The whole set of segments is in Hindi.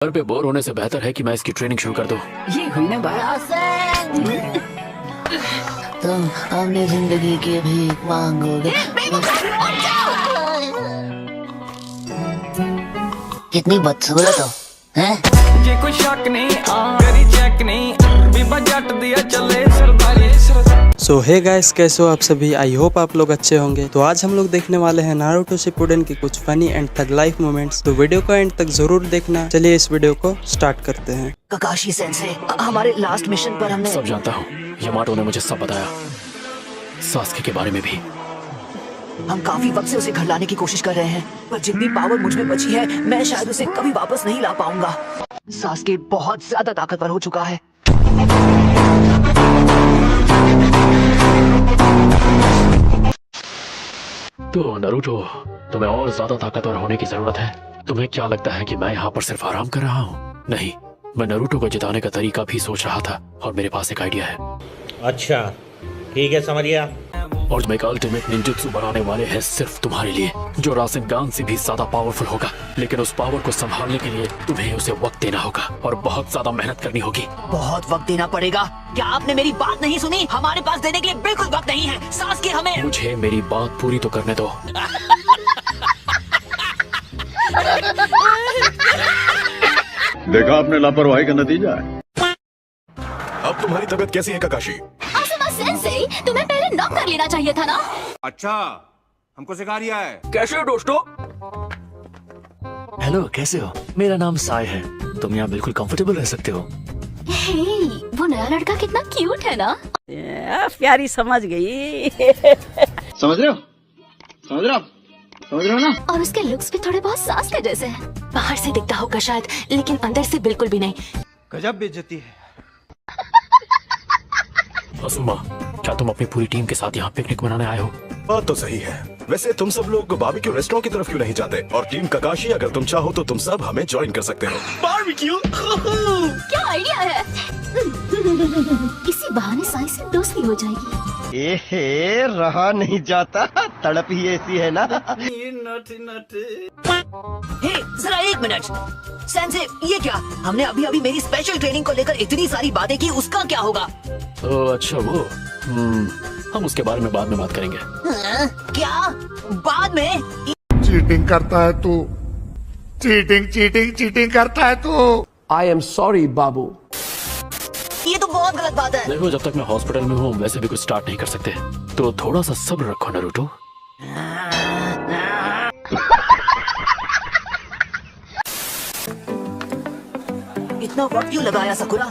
घर पे बोर होने से बेहतर है कि मैं इसकी ट्रेनिंग शुरू कर दूं। ये हुई ना बात। तुम अपनी जिंदगी की भीख मांगोगे। कितनी बदसूरत हो, हैं? जे कोई शक नहीं करी चेक नहीं बीबा जट दिया चले सरदारी। सो हे गाइस, कैसे हो आप सभी। आई होप आप लोग अच्छे होंगे। तो आज हम लोग देखने वाले हैं नारुतो शिपुडेन की कुछ funny and tug life moments. तो वीडियो को एंड तक जरूर देखना। चलिए इस वीडियो को स्टार्ट करते हैं। ककाशी सेंसे, हमारे लास्ट मिशन पर हमने सब जानता हूँ, यामाटो ने मुझे सब बताया, सास्के के बारे में भी। हम काफी वक्त से उसे घर लाने की कोशिश कर रहे हैं, पर जितनी पावर मुझ में बची है मैं शायद उसे कभी वापस नहीं ला पाऊंगा। सास्के बहुत ज्यादा ताकतवर हो चुका है। तो नारुतो, तुम्हें और ज्यादा ताकतवर होने की जरूरत है। तुम्हें क्या लगता है कि मैं यहाँ पर सिर्फ आराम कर रहा हूँ? नहीं, मैं नारुतो को जिताने का तरीका भी सोच रहा था और मेरे पास एक आइडिया है। अच्छा ठीक है, समझ गया। और मैं एक अल्टीमेट निंजुत्सु बनाने वाले हैं सिर्फ तुम्हारे लिए, जो रासेनगान से भी ज्यादा पावरफुल होगा। लेकिन उस पावर को संभालने के लिए तुम्हें उसे वक्त देना होगा और बहुत ज्यादा मेहनत करनी होगी। बहुत वक्त देना पड़ेगा। क्या आपने मेरी बात नहीं सुनी? हमारे पास देने के लिए बिल्कुल वक्त नहीं है। सास्के हमें मुझे मेरी बात पूरी तो करने दो। देखा आपने लापरवाही का नतीजा है। अब तुम्हारी तबीयत कैसी है ककाशी? सेंसेई, तुम्हें पहले नॉक कर लेना चाहिए था ना। अच्छा, हमको सिखा रिया है। कैसे हो दोस्तों? हेलो, कैसे हो? मेरा नाम साय है। तुम यहाँ बिल्कुल कंफर्टेबल रह सकते हो। हे, वो नया लड़का कितना क्यूट है ना। प्यारी समझ गई। समझ रहे हो? समझ रहे हो? समझ रहे हो ना? और उसके लुक्स भी थोड़े बहुत सास के जैसे हैं। बाहर से दिखता होगा शायद, लेकिन अंदर से बिल्कुल भी नहीं। गजब बेइज्जती है। असुमा, क्या तुम अपनी पूरी टीम के साथ यहाँ पिकनिक मनाने आए हो? बात तो सही है। वैसे तुम सब लोग बारबेक्यू रेस्टोरेंट की तरफ क्यों नहीं जाते? और टीम ककाशी, अगर तुम चाहो तो तुम सब हमें ज्वाइन कर सकते हो। बारबेक्यू? क्या आइडिया है। इसी बहाने साई से दोस्ती हो जाएगी। एहे, रहा नहीं जाता, तड़प ही ऐसी है ना। हे, जरा एक मिनट। सेंसे, ये क्या? हमने अभी अभी मेरी स्पेशल ट्रेनिंग को लेकर इतनी सारी बातें की, उसका क्या होगा? अच्छा वो, हम उसके बारे में बाद में बात करेंगे। क्या बाद में? चीटिंग करता है तू, चीटिंग करता है तू। आई एम सॉरी बाबू। ये तो बहुत गलत बात है। देखो, जब तक मैं हॉस्पिटल में हूँ वैसे भी कुछ स्टार्ट नहीं कर सकते, तो थोड़ा सा सब्र रखो नारुतो। इतना वक्त क्यों लगाया सकुरा?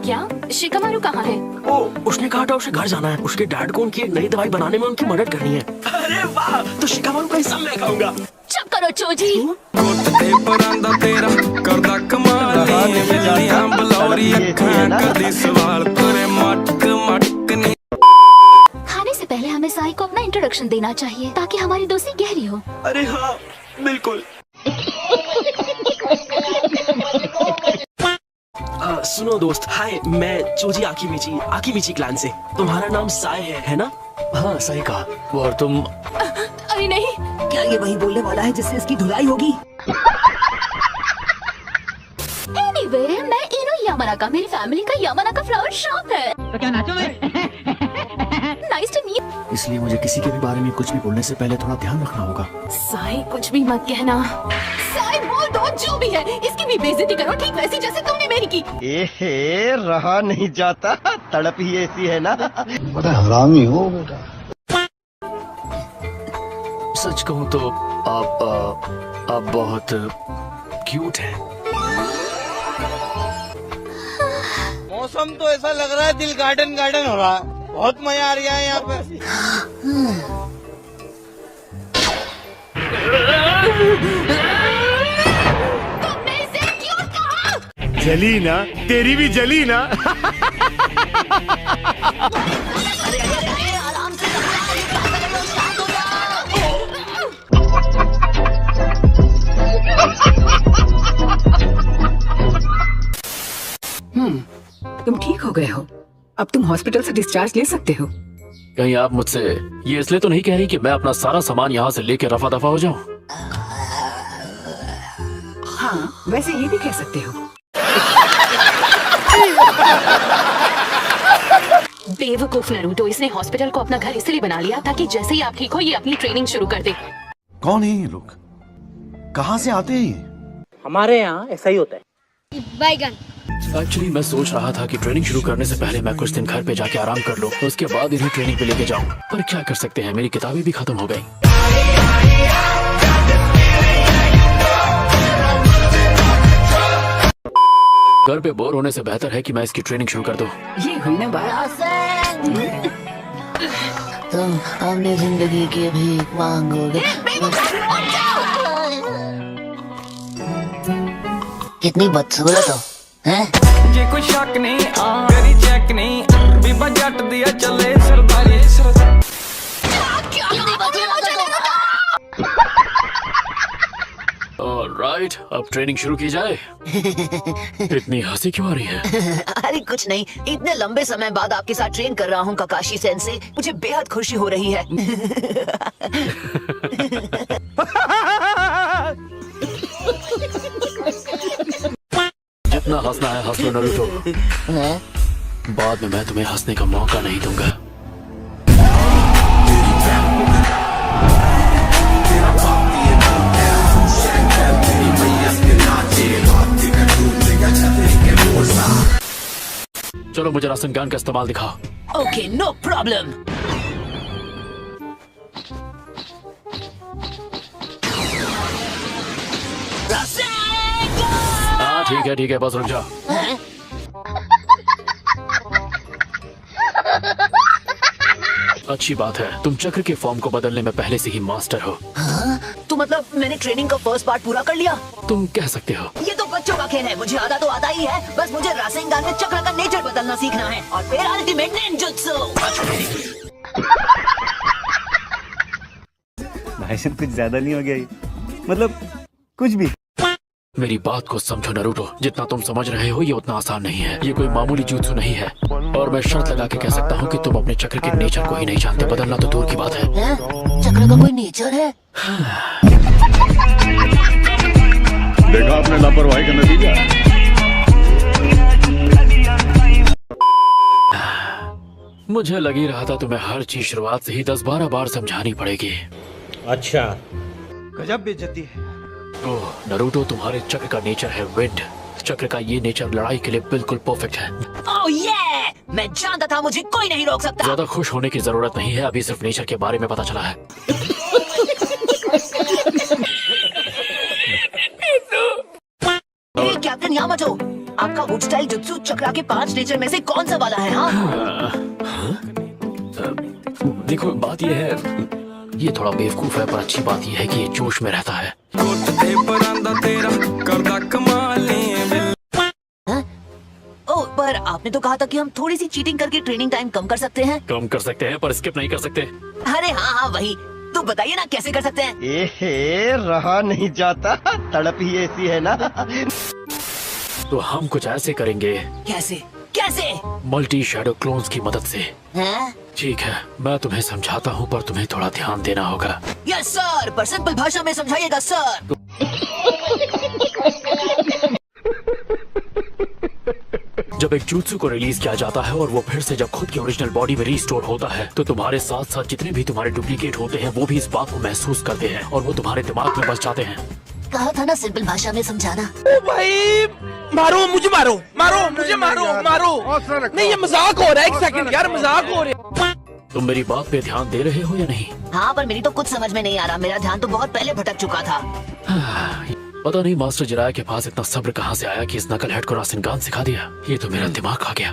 क्या शिकामारू कहाँ है? ओ, उसने कहा था उसे घर जाना है। उसके डैड को उनकी एक नई दवाई बनाने में उनकी मदद करनी है। अरे वाह, तो शिकामारू का हिस्सा मैं खाऊंगा। चुप करो चोजी। खाने से पहले हमें साई को अपना इंट्रोडक्शन देना चाहिए ताकि हमारी दोस्ती गहरी हो। अरे हाँ, बिल्कुल। सुनो दोस्त, हाय, मैं चोजी आकिमिची क्लान से। तुम्हारा नाम साय है ना? हाँ, सही कहा। और तुम? अरे नहीं। क्या ये वही बोलने वाला है जिससे इसकी धुलाई होगी? Anyway, मैं इनो यामानाका, मेरी फैमिली का यामानाका फ्लावर शॉप है। तो क्या नाचो मैं? Nice to meet you. इसलिए मुझे किसी के भी बारे में कुछ भी बोलने से पहले थोड़ा ध्यान रखना होगा। साई, कुछ भी मत कहना। साई, बोल दो जो भी है, इसकी भी बेइज्जती करो, ठीक वैसी जैसे तुमने मेरी की। एहे, रहा नहीं जाता, तड़प ही ऐसी है ना। बड़ा हरामी हो बेटा। सच कहूँ तो आप बहुत क्यूट हैं। मौसम तो ऐसा लग रहा है दिल गार्डन हो रहा है। बहुत मजा आ रहा है यहाँ पे। तुमने इसे क्यों कहा? जली ना, तेरी भी जली ना। अरे, आराम से तुम ठीक हो गए हो। अब तुम हॉस्पिटल से डिस्चार्ज ले सकते हो। कहीं आप मुझसे ये इसलिए तो नहीं कह रही कि मैं अपना सारा सामान यहाँ से लेके रफा दफा हो जाऊँ? हाँ, हाँ, वैसे ये भी कह सकते हो। बेवकूफ नरूटो, इसने हॉस्पिटल को अपना घर इसलिए बना लिया ताकि जैसे ही आप ठीक हो ये अपनी ट्रेनिंग शुरू कर दे। कौन है ये लोग? कहाँ से आते हैं? हमारे यहाँ ऐसा ही होता है। एक्चुअली मैं सोच रहा था कि ट्रेनिंग शुरू करने से पहले मैं कुछ दिन घर पे जाके आराम कर लूं, उसके बाद इन्हें ट्रेनिंग पे लेके जाऊं। पर क्या कर सकते हैं, मेरी किताबें भी खत्म हो गई। घर पे बोर होने से बेहतर है कि मैं इसकी ट्रेनिंग शुरू कर दूं। ये हुई ना बात। तुम अपनी जिंदगी की भीख मांगोगे। कितनी बदसूरत हो, हैं? जे कोई शक नहीं करी चेक नहीं बीबा जट दिया चले सरदारी राइट, अब ट्रेनिंग शुरू की जाए। इतनी हंसी क्यों आ रही है? अरे कुछ नहीं, इतने लंबे समय बाद आपके साथ ट्रेन कर रहा हूँ काकाशी सेंसे, मुझे बेहद खुशी हो रही है। जितना हंसना है हंस लो नरूटो, बाद में मैं तुम्हें हंसने का मौका नहीं दूंगा। चलो मुझे रासनगान का इस्तेमाल दिखाओ। Okay, no problem. हाँ ठीक है, बस रुक जाओ। अच्छी बात है, तुम चक्र के फॉर्म को बदलने में पहले से ही मास्टर हो। हाँ? तो मतलब मैंने ट्रेनिंग का फर्स्ट पार्ट पूरा कर लिया? तुम कह सकते हो। ये तो बच्चों का खेल है, मुझे आधा तो आता ही है। बस मुझे रासेंगान में चक्र का नेचर बदलना सीखना है और फिर अल्टीमेट निंजुत्सु। भाई साहब कुछ ज्यादा नहीं हो गया ये? मतलब कुछ भी। मेरी बात को समझो नरूटो, जितना तुम समझ रहे हो ये उतना आसान नहीं है। ये कोई मामूली जुत्सु नहीं है, और मैं शर्त लगा के कह सकता हूँ कि तुम अपने चक्र के नेचर को ही नहीं जानते। बदलना तो दूर की बात है। चक्र का कोई नेचर है? देखा आपने लापरवाही का नतीजा। मुझे लग ही रहा था तुम्हें हर चीज शुरुआत से ही 10-12 बार समझानी पड़ेगी। अच्छा, गजब बेइज्जती है। ओह नरूटो, तुम्हारे चक्र का नेचर है विंड। चक्र का ये नेचर लड़ाई के लिए बिल्कुल परफेक्ट है। ओह ये, मैं जानता था मुझे कोई नहीं रोक सकता। ज्यादा खुश होने की जरूरत नहीं है, अभी सिर्फ नेचर के बारे में पता चला है। कैप्टन यामाटो, आपका वुड स्टाइल जुत्सु चक्रा के 5 नेचर में से कौन सा वाला है? हाँ? देखो बात ये है, ये थोड़ा बेवकूफ है, पर अच्छी बात ये है कि ये जोश में रहता है। ओह, पर आपने तो कहा था कि हम थोड़ी सी चीटिंग करके ट्रेनिंग टाइम कम कर सकते हैं। कम कर सकते हैं पर स्किप नहीं कर सकते। अरे हाँ, वही तो बताइए ना कैसे कर सकते हैं? रहा नहीं जाता, तड़प ही ऐसी है ना। तो हम कुछ ऐसे करेंगे। कैसे कैसे? मल्टी शैडो क्लोन्स की मदद से। हैं? ठीक है, मैं तुम्हें समझाता हूँ, पर तुम्हें थोड़ा ध्यान देना होगा। यस सर, पर सिंपल भाषा में समझाइएगा सर। जब एक जुत्सु को रिलीज किया जाता है और वो फिर से जब खुद की ओरिजिनल बॉडी में रिस्टोर होता है, तो तुम्हारे साथ साथ जितने भी तुम्हारे डुप्लीकेट होते हैं वो भी इस बात को महसूस करते हैं और वो तुम्हारे दिमाग में बस जाते हैं। कहा था ना सिंपल भाषा में समझाना। ओ भाई, मारो मुझे, मारो मुझे, मारो। नहीं, ये मजाक हो रहा है। एक सेकंड यार, मजाक हो रहा है। तुम मेरी बात पे ध्यान दे रहे हो या नहीं? हाँ, पर मेरी तो कुछ समझ में नहीं आ रहा। मेरा ध्यान तो बहुत पहले भटक चुका था। पता नहीं मास्टर जिराया के पास इतना सब्र कहाँ से आया कि इस नकलहेड को रासनगान सिखा दिया। ये तो मेरा दिमाग खा गया।